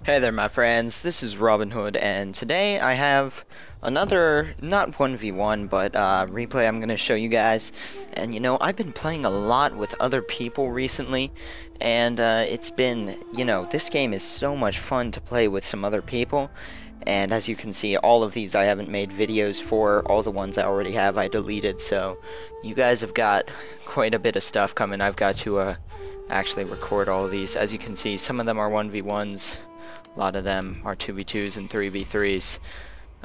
Hey there, my friends. This is Robin Hood, and today I have another, not 1v1, but replay I'm going to show you guys. And I've been playing a lot with other people recently, and it's been, this game is so much fun to play with some other people. And as you can see, all of these I haven't made videos for. All the ones I already have I deleted, so you guys have got quite a bit of stuff coming. I've got to actually record all of these. As you can see, some of them are 1v1s. A lot of them are 2v2s and 3v3s.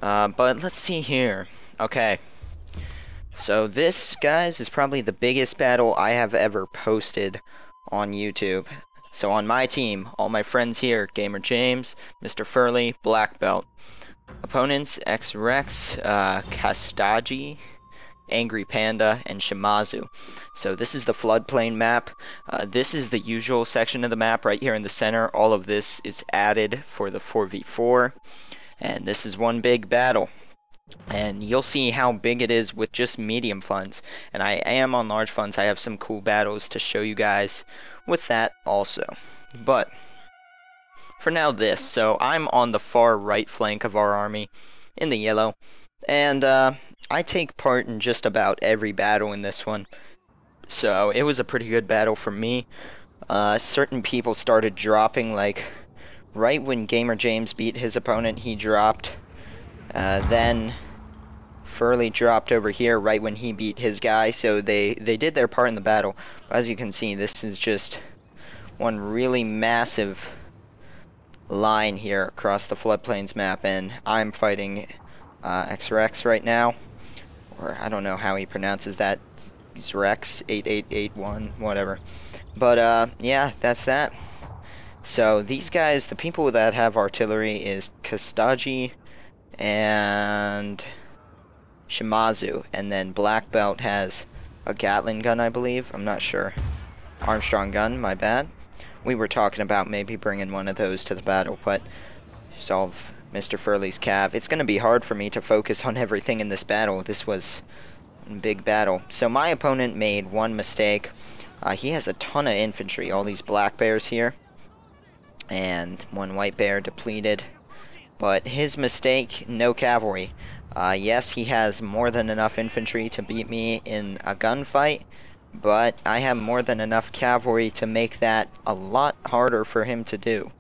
But let's see here. Okay. So this, guys, is probably the biggest battle I have ever posted on YouTube. So on my team, all my friends here, Gamerjames, Mr.Furly, Blackbelt. Opponents, X-Rex, Kastagi, Angry Panda, and Shimazu. So this is the floodplain map. This is the usual section of the map right here in the center. All of this is added for the 4v4. And this is one big battle. And you'll see how big it is with just medium funds. And I am on large funds. I have some cool battles to show you guys with that also. But for now this. So I'm on the far right flank of our army in the yellow. And I take part in just about every battle in this one. So it was a pretty good battle for me. Certain people started dropping, like right when Gamerjames beat his opponent, he dropped. Then Furly dropped over here right when he beat his guy, so they did their part in the battle. But as you can see, this is just one really massive line here across the floodplains map, and I'm fighting X-Rex right now, or I don't know how he pronounces that. He's Rex 8881, whatever. But yeah, that's that. So these guys, the people that have artillery is Kastagi and Shimazu, and then Blackbelt has a Gatling gun, I believe. I'm not sure. Armstrong gun, my bad. We were talking about maybe bringing one of those to the battle, but solve Mr.Furly's cav. It's going to be hard for me to focus on everything in this battle. This was a big battle. So my opponent made one mistake. He has a ton of infantry, all these black bears here. And one white bear depleted. But his mistake, no cavalry. Yes, he has more than enough infantry to beat me in a gunfight. But I have more than enough cavalry to make that a lot harder for him to do.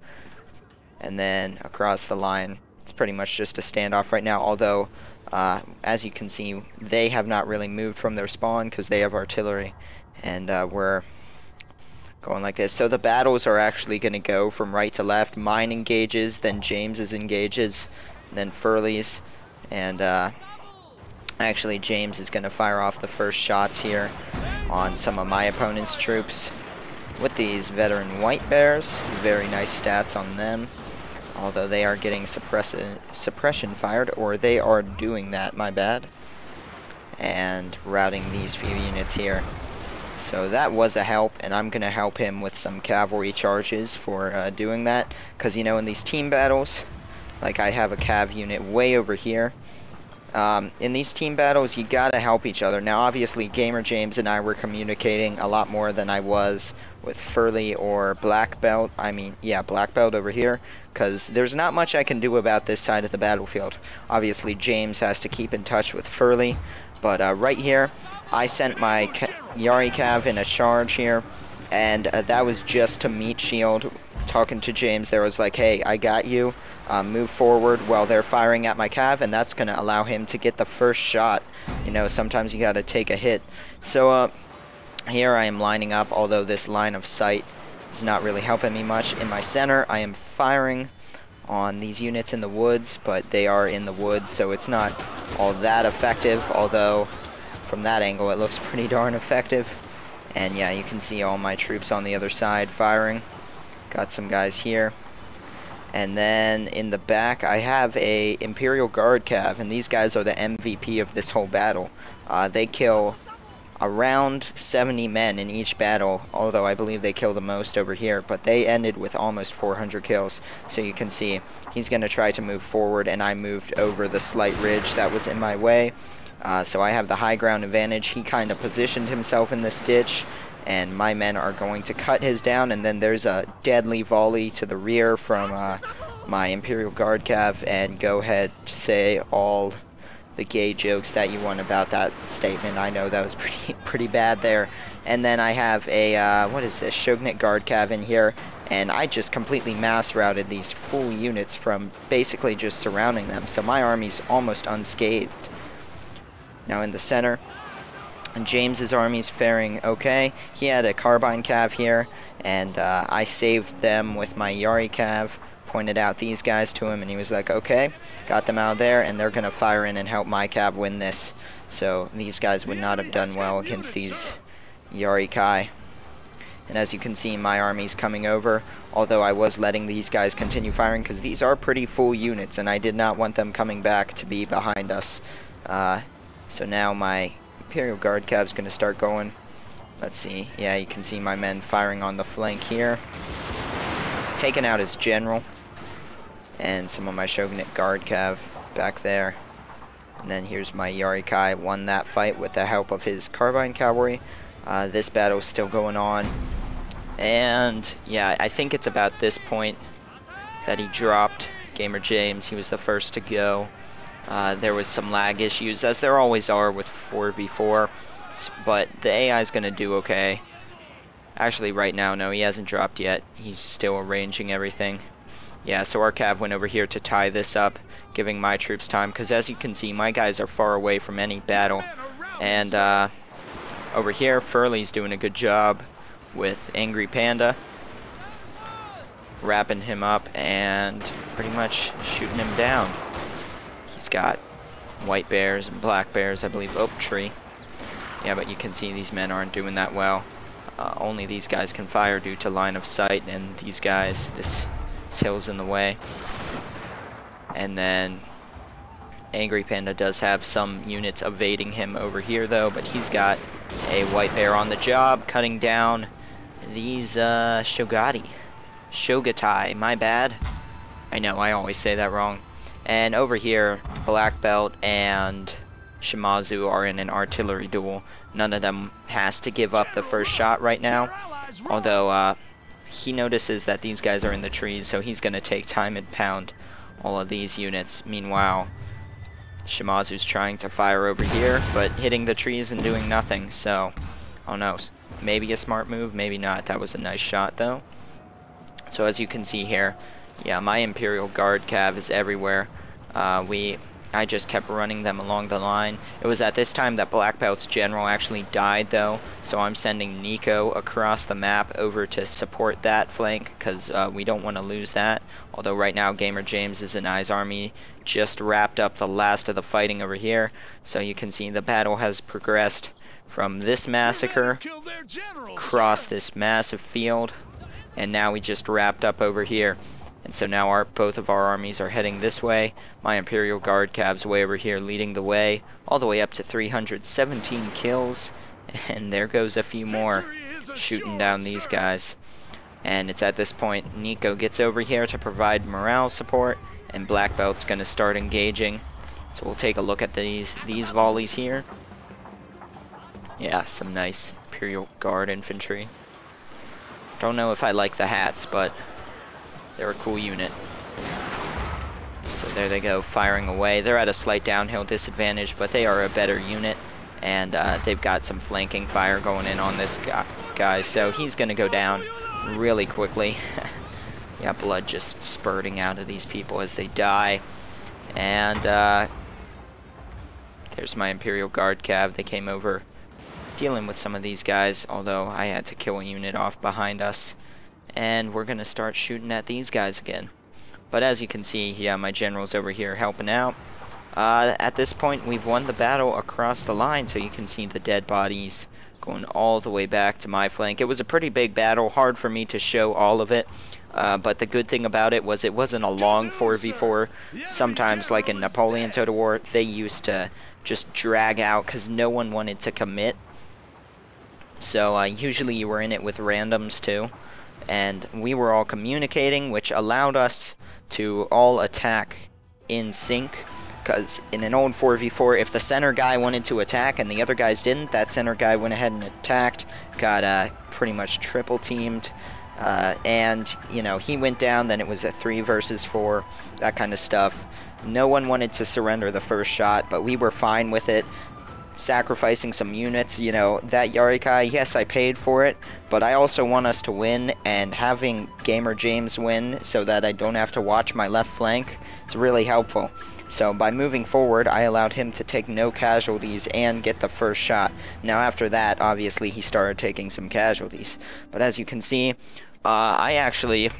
And then across the line, it's pretty much just a standoff right now, although as you can see, they have not really moved from their spawn because they have artillery, and we're going like this. So the battles are actually going to go from right to left. Mine engages, then James's engages, then Furly's, and actually James is going to fire off the first shots here on some of my opponent's troops with these veteran white bears. Very nice stats on them. Although they are getting suppression fired, or they are doing that, my bad. And routing these few units here. So that was a help, and I'm going to help him with some cavalry charges for doing that. Because, in these team battles, like I have a cav unit way over here. In these team battles, you gotta help each other. Now, obviously, Gamerjames and I were communicating a lot more than I was with Furly or Blackbelt. I mean, yeah, Blackbelt over here, because there's not much I can do about this side of the battlefield. Obviously, James has to keep in touch with Furly, but right here, I sent my Yari Cav in a charge here, and that was just to meet shield. Talking to James, there was like, hey, I got you. Move forward while they're firing at my cav, and that's going to allow him to get the first shot. Sometimes you got to take a hit. So here I am lining up, although this line of sight is not really helping me much. In my center, I am firing on these units in the woods, but they are in the woods, so it's not all that effective, although from that angle it looks pretty darn effective. And yeah, you can see all my troops on the other side firing. Got some guys here. And then in the back, I have a Imperial Guard cav, and these guys are the MVP of this whole battle. They kill around 70 men in each battle, although I believe they kill the most over here, but they ended with almost 400 kills. So you can see, he's going to try to move forward, and I moved over the slight ridge that was in my way. So I have the high ground advantage. He kind of positioned himself in this ditch, and my men are going to cut his down, and then there's a deadly volley to the rear from my Imperial Guard cav and go ahead to say all the gay jokes that you want about that statement. I know that was pretty bad there. And then I have a, what is this, Shogunate Guard cav in here, and I just completely mass routed these full units from basically just surrounding them, so my army's almost unscathed. Now in the center, and James's army's faring okay. He had a carbine cav here, and I saved them with my Yari cav, pointed out these guys to him, and he was like, okay, got them out there, and they're going to fire in and help my cav win this. So these guys would not have done well against these Yari Kai. And as you can see, my army's coming over, although I was letting these guys continue firing, because these are pretty full units, and I did not want them coming back to be behind us. So now my Imperial Guard cab's going to start going. Let's see. Yeah, you can see my men firing on the flank here. Taking out his general. And some of my Shogunate Guard cav back there. And then here's my Yari Kai. Won that fight with the help of his carbine cavalry. This battle's still going on. And yeah, I think it's about this point that he dropped Gamerjames. He was the first to go. There was some lag issues, as there always are with 4v4, but the AI is going to do okay. Actually, right now, no, he hasn't dropped yet. He's still arranging everything. Yeah, so our cav went over here to tie this up, giving my troops time, because as you can see, my guys are far away from any battle. And over here, Furly's doing a good job with Angry Panda, wrapping him up and pretty much shooting him down. He's got white bears and black bears, I believe, oak tree. Yeah, but you can see these men aren't doing that well. Only these guys can fire due to line of sight, and these guys, this hill's in the way. And then Angry Panda does have some units evading him over here, though, but he's got a white bear on the job, cutting down these Shogatai, my bad. I know, I always say that wrong. And over here, Blackbelt and Shimazu are in an artillery duel. None of them has to give up the first shot right now, although he notices that these guys are in the trees, so he's going to take time and pound all of these units. Meanwhile, Shimazu's trying to fire over here, but hitting the trees and doing nothing, so I don't know. Maybe a smart move, maybe not. That was a nice shot, though. So as you can see here, yeah, my Imperial Guard cav is everywhere. I just kept running them along the line. It was at this time that Blackbelt's general actually died, though, so I'm sending Nico across the map over to support that flank, because we don't want to lose that. Although right now Gamerjames' and I's army just wrapped up the last of the fighting over here, so you can see the battle has progressed from this massacre across this massive field, and now we just wrapped up over here. And so now both of our armies are heading this way. My Imperial Guard cab's way over here leading the way, all the way up to 317 kills. And there goes a few more, shooting down these guys. And it's at this point Nico gets over here to provide morale support, and Blackbelt's going to start engaging. So we'll take a look at these volleys here. Yeah, some nice Imperial Guard infantry. Don't know if I like the hats, but they're a cool unit. So there they go, firing away. They're at a slight downhill disadvantage, but they are a better unit, and they've got some flanking fire going in on this guy, so he's going to go down really quickly. Yeah, blood just spurting out of these people as they die. And there's my Imperial Guard cav. They came over dealing with some of these guys, although I had to kill a unit off behind us. And we're going to start shooting at these guys again. But as you can see, yeah, my general's over here helping out. At this point, we've won the battle across the line, so you can see the dead bodies going all the way back to my flank. It was a pretty big battle, hard for me to show all of it. But the good thing about it was it wasn't a long 4v4. Sometimes, like in Napoleon Total War, they used to just drag out because no one wanted to commit. So usually you were in it with randoms too. And we were all communicating, which allowed us to all attack in sync. Because in an old 4v4, if the center guy wanted to attack and the other guys didn't, that center guy went ahead and attacked, got pretty much triple teamed. And, you know, he went down, then it was a 3 versus 4, that kind of stuff. No one wanted to surrender the first shot, but we were fine with it. Sacrificing some units, you know, that Yarikai, yes, I paid for it, but I also want us to win, and having Gamerjames win so that I don't have to watch my left flank is really helpful. So by moving forward, I allowed him to take no casualties and get the first shot. Now after that, obviously, he started taking some casualties. But as you can see, I actually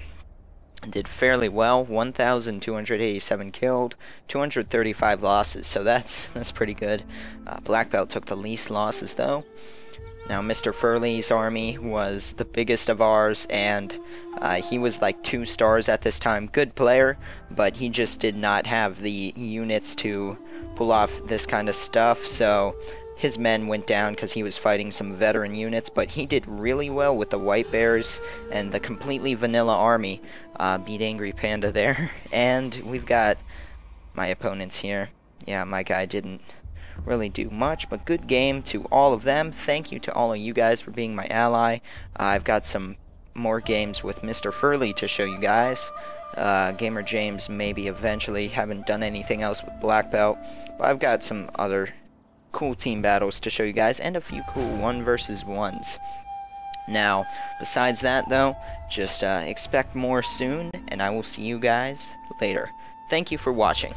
did fairly well. 1,287 killed, 235 losses, so that's pretty good. Blackbelt took the least losses though. Now Mr.Furly's army was the biggest of ours, and he was like 2 stars at this time. Good player, but he just did not have the units to pull off this kind of stuff, so his men went down because he was fighting some veteran units, but he did really well with the White Bears and the completely vanilla army. Beat Angry Panda there. And we've got my opponents here. Yeah, my guy didn't really do much, but good game to all of them. Thank you to all of you guys for being my ally. I've got some more games with Mr.Furly to show you guys. Gamerjames maybe eventually. Haven't done anything else with Blackbelt, but I've got some other cool team battles to show you guys, and a few cool 1 versus 1s. Now, besides that though, just expect more soon, and I will see you guys later. Thank you for watching.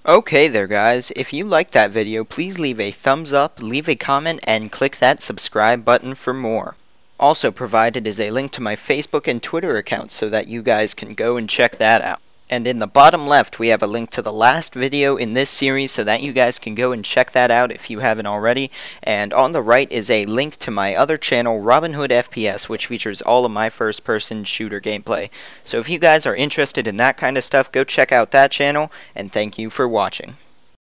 Okay there guys, if you liked that video, please leave a thumbs up, leave a comment, and click that subscribe button for more. Also provided is a link to my Facebook and Twitter accounts so that you guys can go and check that out. And in the bottom left, we have a link to the last video in this series so that you guys can go and check that out if you haven't already. And on the right is a link to my other channel, Robin Hood FPS, which features all of my first-person shooter gameplay. So if you guys are interested in that kind of stuff, go check out that channel, and thank you for watching.